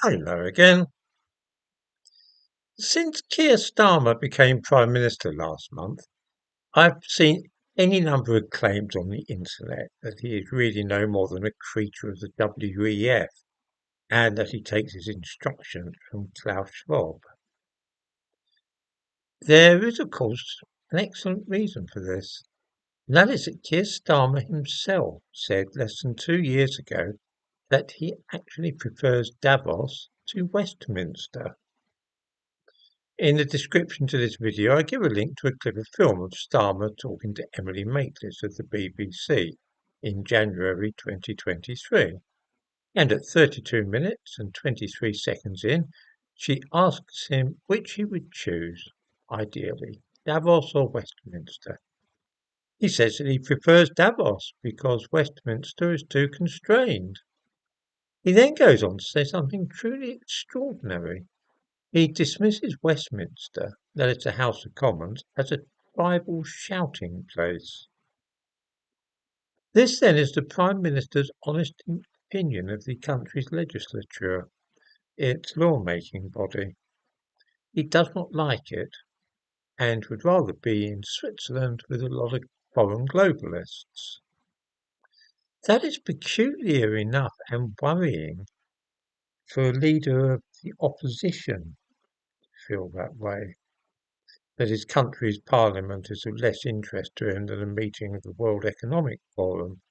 Hello again. Since Keir Starmer became Prime Minister last month, I've seen any number of claims on the internet that he is really no more than a creature of the WEF and that he takes his instructions from Klaus Schwab. There is, of course, an excellent reason for this, and that is that Keir Starmer himself said less than 2 years ago that he actually prefers Davos to Westminster. In the description to this video, I give a link to a clip of film of Starmer talking to Emily Maitlis of the BBC in January 2023. And at 32 minutes and 23 seconds in, she asks him which he would choose, ideally, Davos or Westminster. He says that he prefers Davos because Westminster is too constrained. He then goes on to say something truly extraordinary. He dismisses Westminster, that is the House of Commons, as a tribal shouting place. This then is the Prime Minister's honest opinion of the country's legislature, its lawmaking body. He does not like it and would rather be in Switzerland with a lot of foreign globalists. That is peculiar enough and worrying for a leader of the opposition to feel that way. That his country's parliament is of less interest to him than a meeting of the World Economic Forum.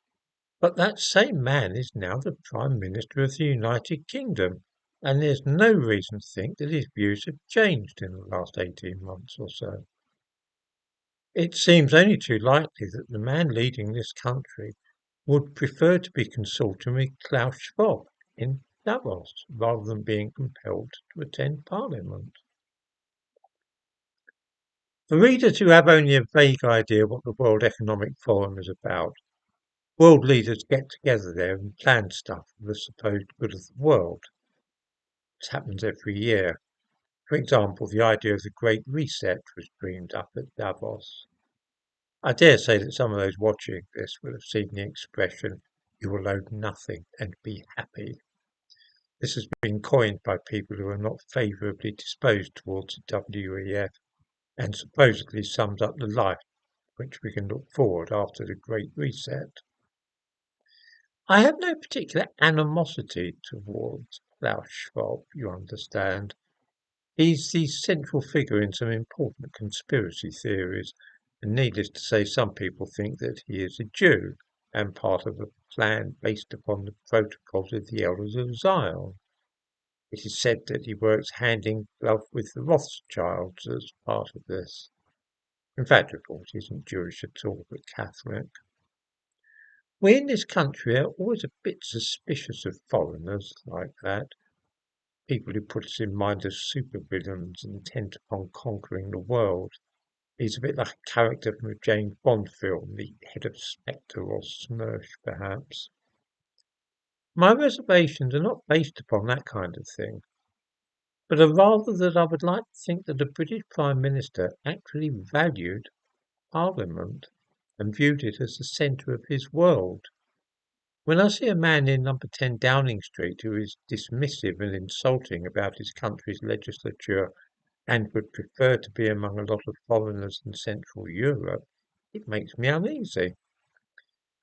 But that same man is now the Prime Minister of the United Kingdom, and there's no reason to think that his views have changed in the last 18 months or so. It seems only too likely that the man leading this country would prefer to be consulting with Klaus Schwab in Davos rather than being compelled to attend Parliament. For readers who have only a vague idea what the World Economic Forum is about, world leaders get together there and plan stuff for the supposed good of the world. This happens every year. For example, the idea of the Great Reset was dreamed up at Davos. I dare say that some of those watching this will have seen the expression, "you will own nothing and be happy." This has been coined by people who are not favourably disposed towards the WEF and supposedly sums up the life which we can look forward after the Great Reset. I have no particular animosity towards Klaus Schwab, you understand. He's the central figure in some important conspiracy theories, and needless to say, some people think that he is a Jew and part of a plan based upon the protocols of the Elders of Zion. It is said that he works hand in glove with the Rothschilds as part of this. In fact, of course, he isn't Jewish at all, but Catholic. We in this country are always a bit suspicious of foreigners like that, people who put us in mind of supervillains intent upon conquering the world. He's a bit like a character from a James Bond film, the head of Spectre or Smersh, perhaps. My reservations are not based upon that kind of thing, but are rather that I would like to think that a British Prime Minister actually valued Parliament and viewed it as the centre of his world. When I see a man in number 10 Downing Street who is dismissive and insulting about his country's legislature and would prefer to be among a lot of foreigners in Central Europe, it makes me uneasy.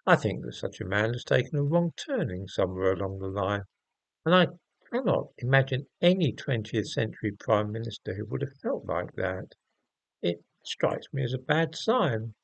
I think that such a man has taken a wrong turning somewhere along the line, and I cannot imagine any 20th century Prime Minister who would have felt like that. It strikes me as a bad sign.